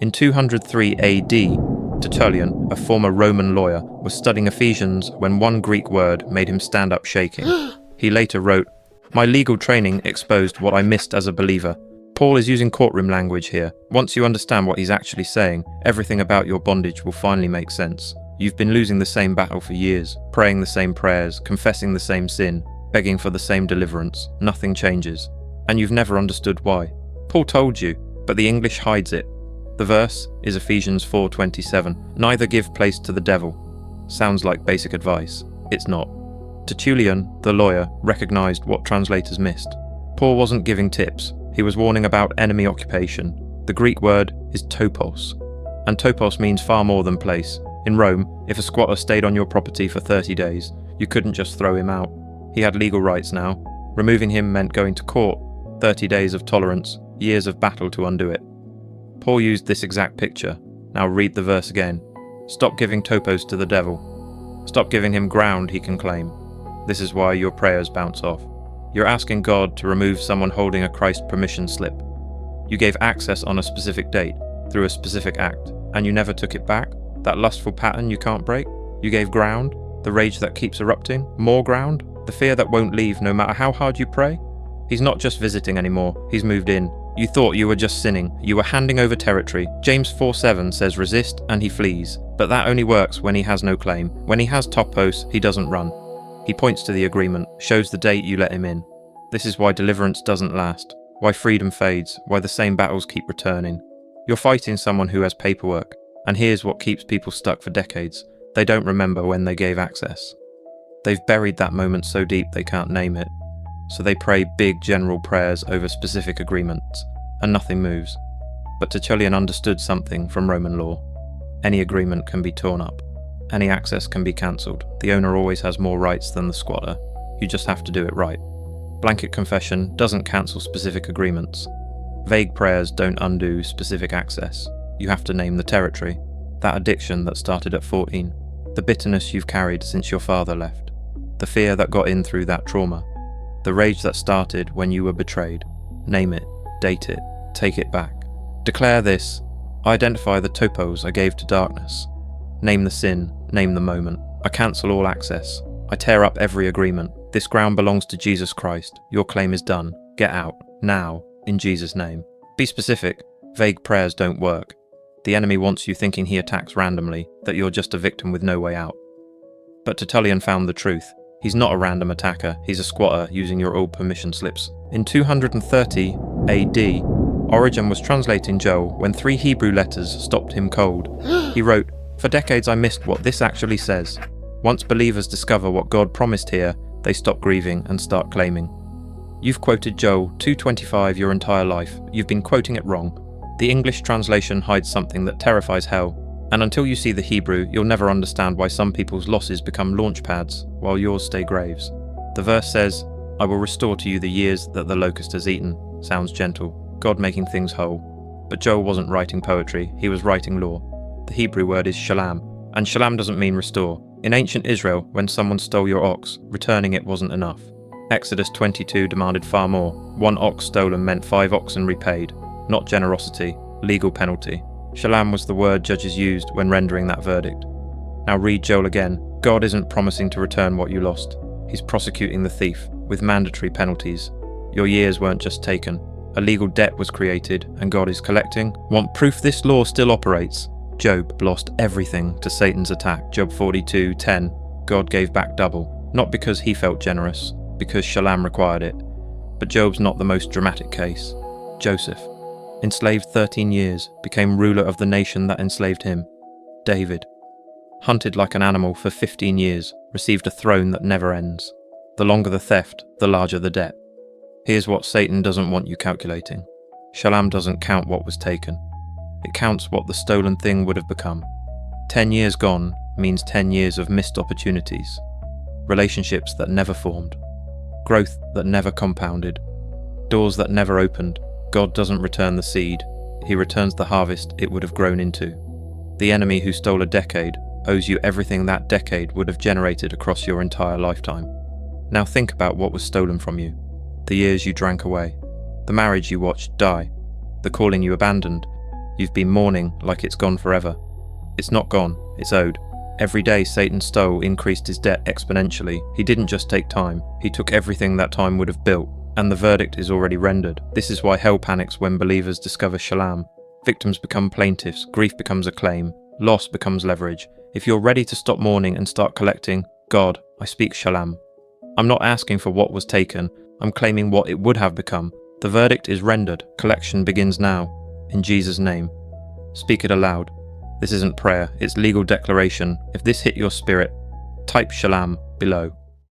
In 203 AD, Tertullian, a former Roman lawyer, was studying Ephesians when one Greek word made him stand up shaking. He later wrote, "My legal training exposed what I missed as a believer. Paul is using courtroom language here. Once you understand what he's actually saying, everything about your bondage will finally make sense. You've been losing the same battle for years, praying the same prayers, confessing the same sin, begging for the same deliverance. Nothing changes. And you've never understood why. Paul told you, but the English hides it." The verse is Ephesians 4:27. Neither give place to the devil. Sounds like basic advice. It's not. Tertullian, the lawyer, recognized what translators missed. Paul wasn't giving tips. He was warning about enemy occupation. The Greek word is topos. And topos means far more than place. In Rome, if a squatter stayed on your property for 30 days, you couldn't just throw him out. He had legal rights now. Removing him meant going to court. 30 days of tolerance, years of battle to undo it. Paul used this exact picture. Now read the verse again. Stop giving topos to the devil. Stop giving him ground he can claim. This is why your prayers bounce off. You're asking God to remove someone holding a Christ permission slip. You gave access on a specific date, through a specific act, and you never took it back. That lustful pattern you can't break. You gave ground, the rage that keeps erupting, more ground, the fear that won't leave no matter how hard you pray. He's not just visiting anymore, he's moved in. You thought you were just sinning, you were handing over territory. James 4:7 says resist and he flees, but that only works when he has no claim. When he has topos, he doesn't run. He points to the agreement, shows the date you let him in. This is why deliverance doesn't last, why freedom fades, why the same battles keep returning. You're fighting someone who has paperwork, and here's what keeps people stuck for decades. They don't remember when they gave access. They've buried that moment so deep they can't name it. So they pray big general prayers over specific agreements, and nothing moves. But Tertullian understood something from Roman law. Any agreement can be torn up. Any access can be cancelled. The owner always has more rights than the squatter. You just have to do it right. Blanket confession doesn't cancel specific agreements. Vague prayers don't undo specific access. You have to name the territory. That addiction that started at 14. The bitterness you've carried since your father left. The fear that got in through that trauma. The rage that started when you were betrayed. Name it, date it, take it back. Declare this. Identify the topos I gave to darkness. Name the sin, name the moment. I cancel all access. I tear up every agreement. This ground belongs to Jesus Christ. Your claim is done. Get out, now, in Jesus' name. Be specific. Vague prayers don't work. The enemy wants you thinking he attacks randomly, that you're just a victim with no way out. But Tertullian found the truth. He's not a random attacker, he's a squatter using your old permission slips. In 230 AD, Origen was translating Joel when 3 Hebrew letters stopped him cold. He wrote, "For decades I missed what this actually says. Once believers discover what God promised here, they stop grieving and start claiming." You've quoted Joel 2:25 your entire life. You've been quoting it wrong. The English translation hides something that terrifies hell. And until you see the Hebrew, you'll never understand why some people's losses become launch pads, while yours stay graves. The verse says, "I will restore to you the years that the locust has eaten." Sounds gentle, God making things whole. But Joel wasn't writing poetry, he was writing law. The Hebrew word is shalom, and shalom doesn't mean restore. In ancient Israel, when someone stole your ox, returning it wasn't enough. Exodus 22 demanded far more. 1 ox stolen meant 5 oxen repaid. Not generosity, legal penalty. Shalom was the word judges used when rendering that verdict. Now read Joel again. God isn't promising to return what you lost. He's prosecuting the thief, with mandatory penalties. Your years weren't just taken. A legal debt was created, and God is collecting. Want proof this law still operates? Job lost everything to Satan's attack. Job 42:10. God gave back double. Not because he felt generous, because Shalom required it. But Job's not the most dramatic case. Joseph, enslaved 13 years, became ruler of the nation that enslaved him. David, hunted like an animal for 15 years, received a throne that never ends. The longer the theft, the larger the debt. Here's what Satan doesn't want you calculating. Shalom doesn't count what was taken. It counts what the stolen thing would have become. 10 years gone means 10 years of missed opportunities. Relationships that never formed. Growth that never compounded. Doors that never opened. God doesn't return the seed, he returns the harvest it would have grown into. The enemy who stole a decade owes you everything that decade would have generated across your entire lifetime. Now think about what was stolen from you. The years you drank away. The marriage you watched die. The calling you abandoned. You've been mourning like it's gone forever. It's not gone, it's owed. Every day Satan stole increased his debt exponentially. He didn't just take time, he took everything that time would have built, and the verdict is already rendered. This is why hell panics when believers discover shalom. Victims become plaintiffs, grief becomes a claim, loss becomes leverage. If you're ready to stop mourning and start collecting, God, I speak shalom. I'm not asking for what was taken, I'm claiming what it would have become. The verdict is rendered, collection begins now. In Jesus' name. Speak it aloud. This isn't prayer, it's legal declaration. If this hit your spirit, type shalom below.